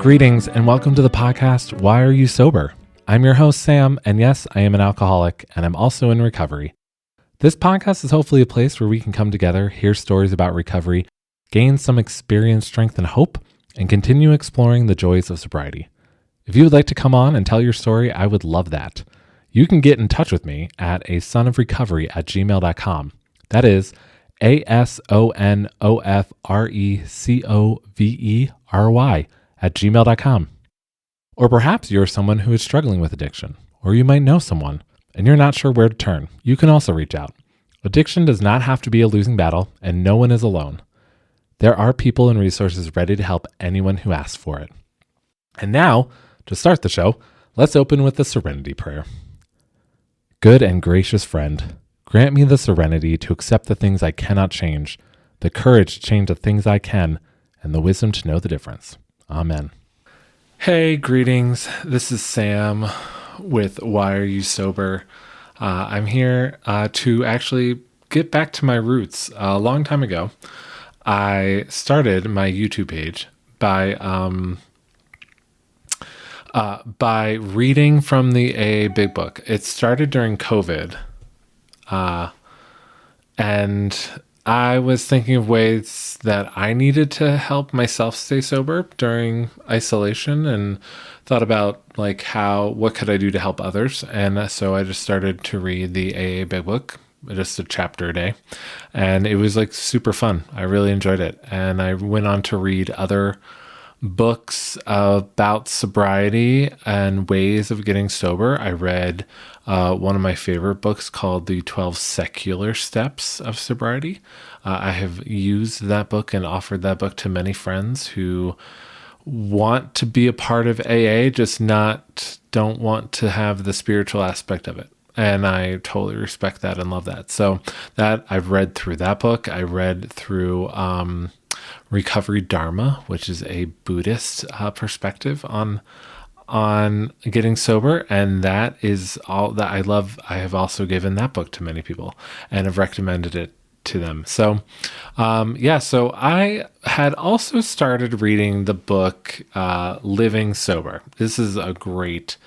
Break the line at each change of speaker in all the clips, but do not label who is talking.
Greetings and welcome to the podcast, Why Are You Sober? I'm your host, Sam, and yes, I am an alcoholic, and I'm also in recovery. This podcast is hopefully a place where we can come together, hear stories about recovery, gain some experience, strength, and hope, and continue exploring the joys of sobriety. If you would like to come on and tell your story, I would love that. You can get in touch with me at asonofrecovery@gmail.com. That is asonofrecovery@gmail.com. Or perhaps you're someone who is struggling with addiction, or you might know someone and you're not sure where to turn. You can also reach out. Addiction does not have to be a losing battle, and no one is alone. There are people and resources ready to help anyone who asks for it. And now, to start the show, let's open with the Serenity Prayer. Good and gracious friend, grant me the serenity to accept the things I cannot change, the courage to change the things I can, and the wisdom to know the difference. Amen. Hey, greetings. This is Sam with Why Are You Sober? I'm here to actually get back to my roots. A long time ago, I started my YouTube page by reading from the AA Big Book. It started during COVID, and I was thinking of ways that I needed to help myself stay sober during isolation, and thought about what could I do to help others. And so I just started to read the AA Big Book, just a chapter a day. And it was super fun. I really enjoyed it. And I went on to read other books about sobriety and ways of getting sober. I read one of my favorite books called The 12 Secular Steps of Sobriety. I have used that book and offered that book to many friends who want to be a part of AA, just don't want to have the spiritual aspect of it. And I totally respect that and love that. So that I've read through that book. I read through Recovery Dharma, which is a Buddhist perspective on getting sober, and that is all that I love. I have also given that book to many people and have recommended it to them. So so I had also started reading the book Living Sober. This is a great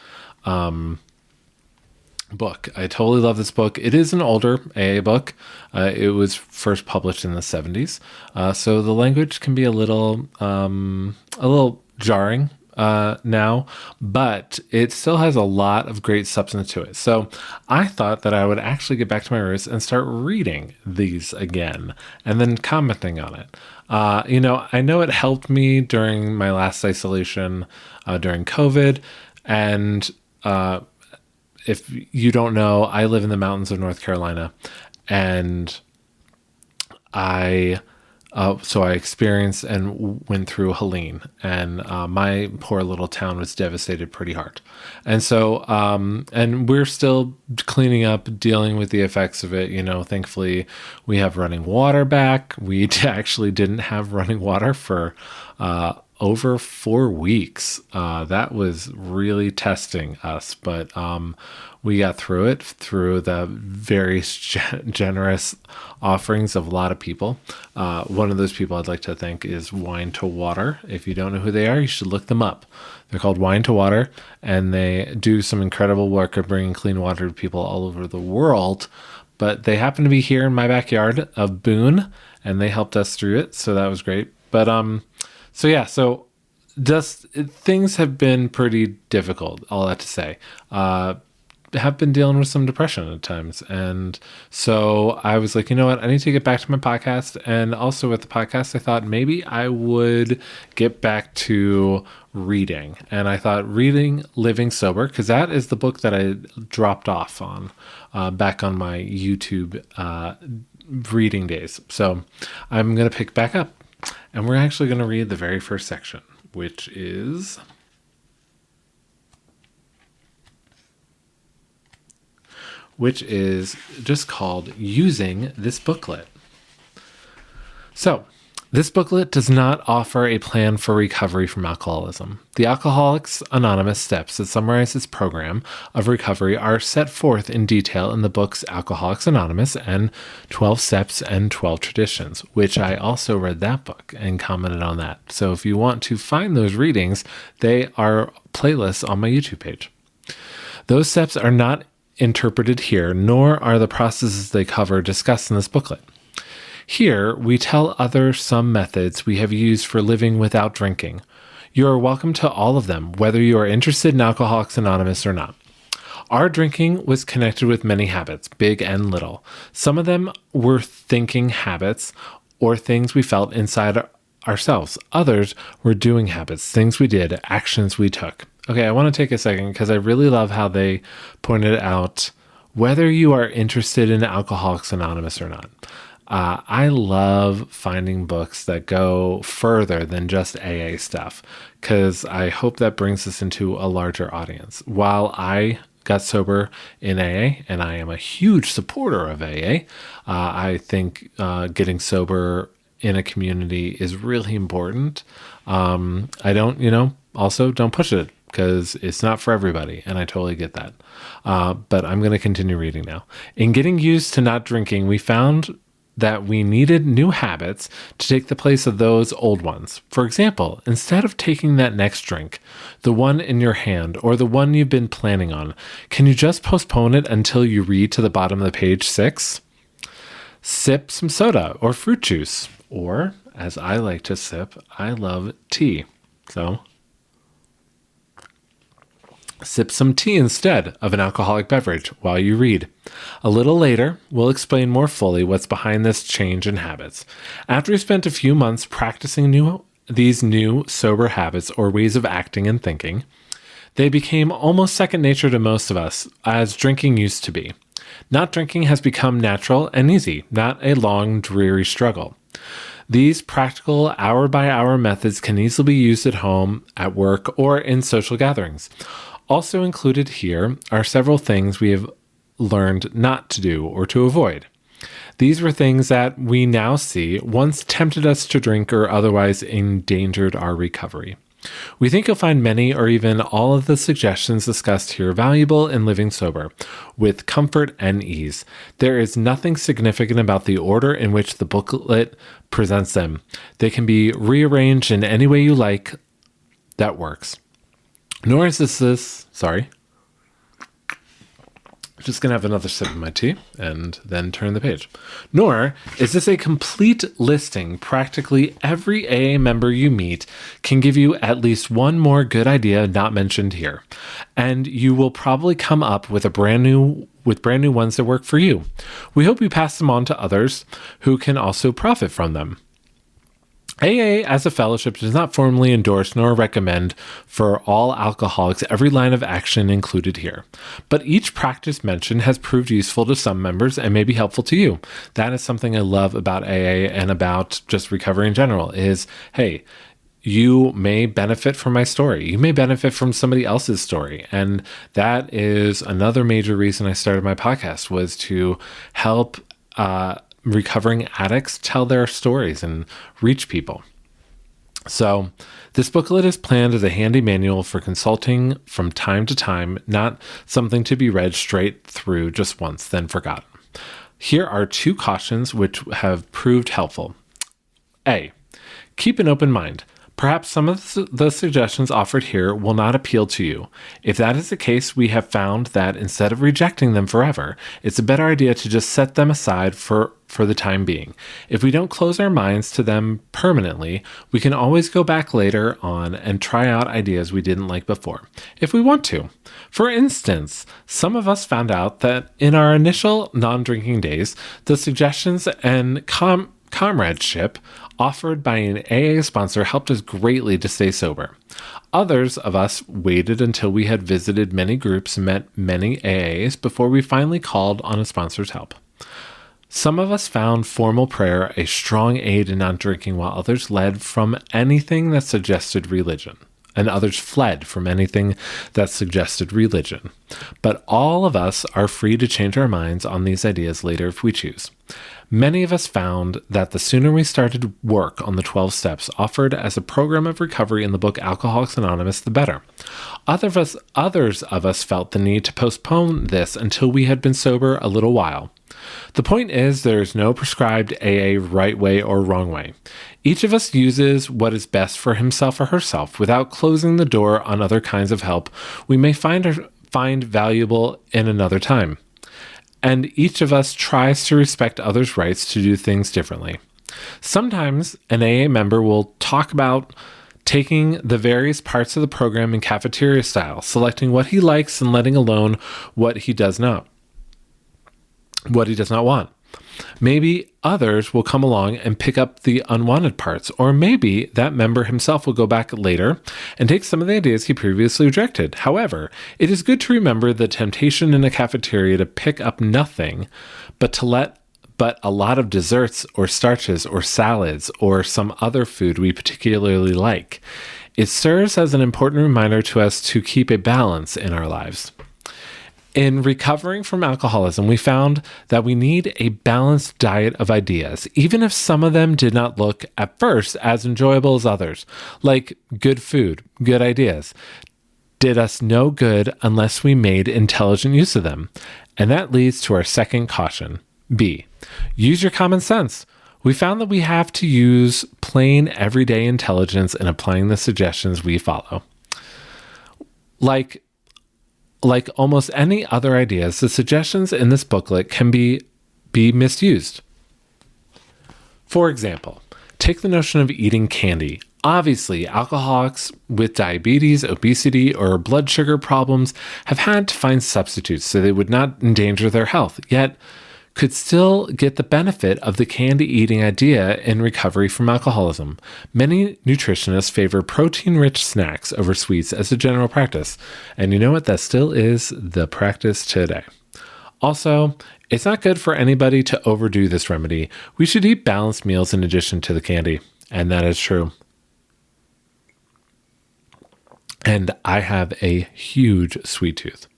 book. I totally love this book. It is an older AA book. It was first published in the 70s. So the language can be a little jarring now, but it still has a lot of great substance to it. So I thought that I would actually get back to my roots and start reading these again and then commenting on it. I know it helped me during my last isolation during COVID, and if you don't know, I live in the mountains of North Carolina, and I experienced and went through Helene, and my poor little town was devastated pretty hard. And so, and we're still cleaning up, dealing with the effects of it. Thankfully we have running water back. We actually didn't have running water for over 4 weeks. That was really testing us, but we got through it through the very generous offerings of a lot of people. One of those people I'd like to thank is Wine to Water. If you don't know who they are, you should look them up. They're called Wine to Water, and they do some incredible work of bringing clean water to people all over the world. But they happen to be here in my backyard of Boone, and they helped us through it, so that was great. But so just things have been pretty difficult, all that to say. Have been dealing with some depression at times. And so I was like, you know what? I need to get back to my podcast. And also with the podcast, I thought maybe I would get back to reading. And I thought reading Living Sober, because that is the book that I dropped off on back on my YouTube reading days. So I'm going to pick back up. And we're actually going to read the very first section, which is just called Using This Booklet. So, This booklet does not offer a plan for recovery from alcoholism. The Alcoholics Anonymous steps that summarize this program of recovery are set forth in detail in the books Alcoholics Anonymous and 12 Steps and 12 Traditions, which I also read that book and commented on that. So if you want to find those readings, they are playlists on my YouTube page. Those steps are not interpreted here, nor are the processes they cover discussed in this booklet. Here, we tell others some methods we have used for living without drinking. You are welcome to all of them, whether you are interested in Alcoholics Anonymous or not. Our drinking was connected with many habits, big and little. Some of them were thinking habits or things we felt inside ourselves. Others were doing habits, things we did, actions we took. Okay, I want to take a second because I really love how they pointed out whether you are interested in Alcoholics Anonymous or not. I love finding books that go further than just AA stuff because I hope that brings us into a larger audience. While I got sober in AA, and I am a huge supporter of AA, I think getting sober in a community is really important. I don't, also don't push it because it's not for everybody, and I totally get that. But I'm going to continue reading now. In getting used to not drinking, we found that we needed new habits to take the place of those old ones. For example, instead of taking that next drink, the one in your hand or the one you've been planning on, can you just postpone it until you read to the bottom of the page 6? Sip some soda or fruit juice, or as I like to sip, I love tea. So sip some tea instead of an alcoholic beverage while you read. A little later, we'll explain more fully what's behind this change in habits. After we spent a few months practicing these new sober habits or ways of acting and thinking, they became almost second nature to most of us, as drinking used to be. Not drinking has become natural and easy, not a long, dreary struggle. These practical hour-by-hour methods can easily be used at home, at work, or in social gatherings. Also included here are several things we have learned not to do or to avoid. These were things that we now see once tempted us to drink or otherwise endangered our recovery. We think you'll find many or even all of the suggestions discussed here valuable in living sober, with comfort and ease. There is nothing significant about the order in which the booklet presents them. They can be rearranged in any way you like that works. Nor is this, just going to have another sip of my tea and then turn the page. Nor is this a complete listing. Practically every AA member you meet can give you at least one more good idea not mentioned here. And you will probably come up with brand new ones that work for you. We hope you pass them on to others who can also profit from them. AA as a fellowship does not formally endorse nor recommend for all alcoholics every line of action included here, but each practice mentioned has proved useful to some members and may be helpful to you. That is something I love about AA and about just recovery in general is, hey, you may benefit from my story. You may benefit from somebody else's story. And that is another major reason I started my podcast, was to help recovering addicts tell their stories and reach people. So this booklet is planned as a handy manual for consulting from time to time, not something to be read straight through just once, then forgotten. Here are 2 cautions which have proved helpful. A, keep an open mind. Perhaps some of the suggestions offered here will not appeal to you. If that is the case, we have found that instead of rejecting them forever, it's a better idea to just set them aside for the time being. If we don't close our minds to them permanently, we can always go back later on and try out ideas we didn't like before, if we want to. For instance, some of us found out that in our initial non-drinking days, the suggestions and comradeship offered by an AA sponsor helped us greatly to stay sober. Others of us waited until we had visited many groups and met many AAs before we finally called on a sponsor's help. Some of us found formal prayer a strong aid in not drinking, while others fled from anything that suggested religion. But all of us are free to change our minds on these ideas later if we choose. Many of us found that the sooner we started work on the 12 steps offered as a program of recovery in the book Alcoholics Anonymous, the better. Others of us felt the need to postpone this until we had been sober a little while. The point is, there is no prescribed AA right way or wrong way. Each of us uses what is best for himself or herself without closing the door on other kinds of help we may find valuable in another time. And each of us tries to respect others' rights to do things differently. Sometimes an AA member will talk about taking the various parts of the program in cafeteria style, selecting what he likes and letting alone what he does not want. Maybe others will come along and pick up the unwanted parts, or maybe that member himself will go back later and take some of the ideas he previously rejected. However, it is good to remember the temptation in a cafeteria to pick up nothing, but a lot of desserts or starches or salads or some other food we particularly like. It serves as an important reminder to us to keep a balance in our lives. In recovering from alcoholism, we found that we need a balanced diet of ideas, even if some of them did not look at first as enjoyable as others, like good food, good ideas, did us no good unless we made intelligent use of them. And that leads to our second caution. B, use your common sense. We found that we have to use plain everyday intelligence in applying the suggestions we follow. Like almost any other ideas, the suggestions in this booklet can be misused. For example, take the notion of eating candy. Obviously, alcoholics with diabetes, obesity, or blood sugar problems have had to find substitutes so they would not endanger their health, yet could still get the benefit of the candy eating idea in recovery from alcoholism. Many nutritionists favor protein-rich snacks over sweets as a general practice. And you know what? That still is the practice today. Also, it's not good for anybody to overdo this remedy. We should eat balanced meals in addition to the candy. And that is true. And I have a huge sweet tooth.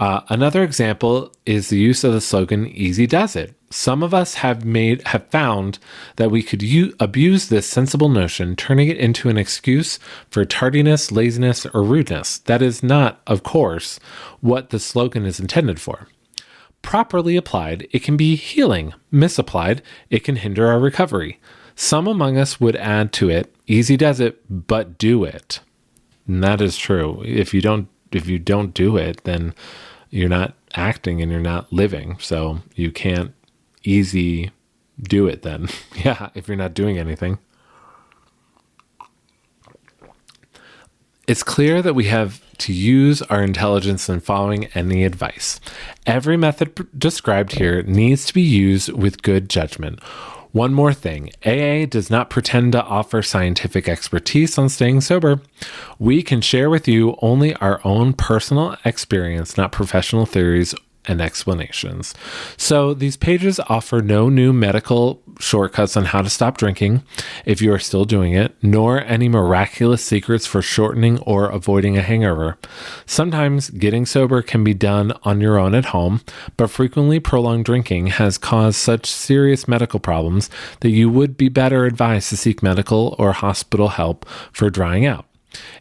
Another example is the use of the slogan, easy does it. Some of us have found that we could abuse this sensible notion, turning it into an excuse for tardiness, laziness, or rudeness. That is not, of course, what the slogan is intended for. Properly applied, it can be healing. Misapplied, it can hinder our recovery. Some among us would add to it, easy does it, but do it. And that is true. If you don't do it, then you're not acting and you're not living. So you can't easy do it then. Yeah, if you're not doing anything. It's clear that we have to use our intelligence in following any advice. Every method described here needs to be used with good judgment. One more thing, AA does not pretend to offer scientific expertise on staying sober. We can share with you only our own personal experience, not professional theories and explanations. So these pages offer no new medical shortcuts on how to stop drinking if you are still doing it, nor any miraculous secrets for shortening or avoiding a hangover. Sometimes getting sober can be done on your own at home, but frequently prolonged drinking has caused such serious medical problems that you would be better advised to seek medical or hospital help for drying out.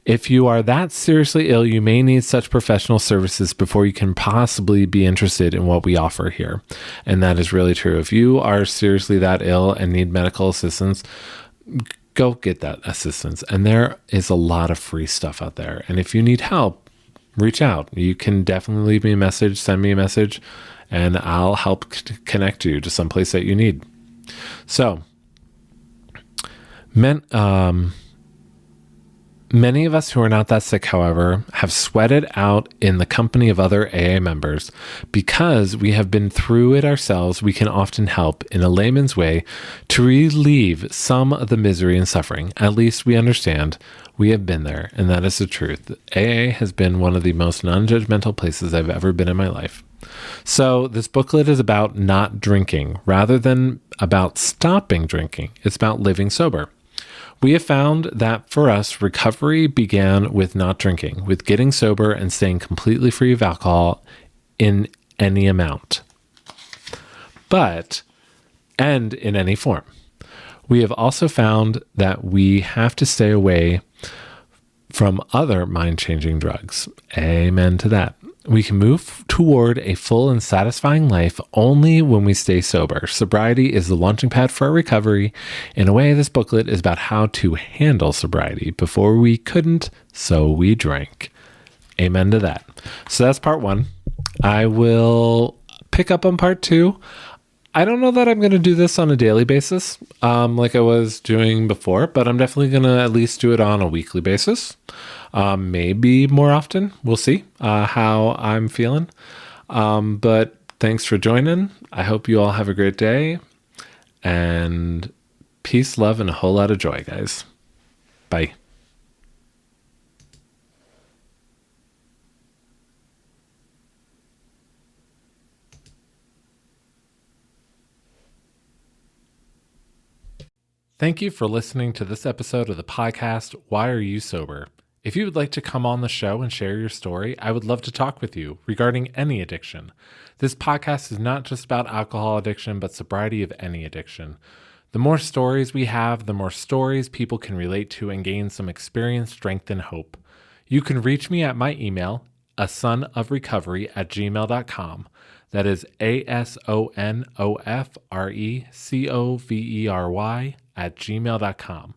If you are that seriously ill, you may need such professional services before you can possibly be interested in what we offer here. And that is really true. If you are seriously that ill and need medical assistance, go get that assistance. And there is a lot of free stuff out there. And if you need help, reach out. You can definitely leave me a message, send me a message, and I'll help connect you to some place that you need. So, many of us who are not that sick, however, have sweated out in the company of other AA members. Because we have been through it ourselves, we can often help, in a layman's way, to relieve some of the misery and suffering. At least we understand. We have been there, and that is the truth. AA has been one of the most non-judgmental places I've ever been in my life. So this booklet is about not drinking, rather than about stopping drinking. It's about living sober. We have found that for us, recovery began with not drinking, with getting sober and staying completely free of alcohol in any amount. But and in any form. We have also found that we have to stay away from other mind-changing drugs. Amen to that. We can move toward a full and satisfying life only when we stay sober. Sobriety is the launching pad for our recovery. In a way, this booklet is about how to handle sobriety. Before we couldn't, so we drank. Amen to that. So that's part 1. I will pick up on part 2. I don't know that I'm going to do this on a daily basis like I was doing before, but I'm definitely going to at least do it on a weekly basis. Maybe more often. We'll see how I'm feeling. But thanks for joining. I hope you all have a great day. And peace, love, and a whole lot of joy, guys. Bye. Thank you for listening to this episode of the podcast, Why Are You Sober? If you would like to come on the show and share your story, I would love to talk with you regarding any addiction. This podcast is not just about alcohol addiction, but sobriety of any addiction. The more stories we have, the more stories people can relate to and gain some experience, strength, and hope. You can reach me at my email, asonofrecovery@gmail.com. That is asonofrecovery@gmail.com.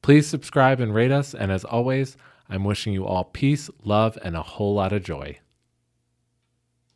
Please subscribe and rate us. And as always, I'm wishing you all peace, love, and a whole lot of joy.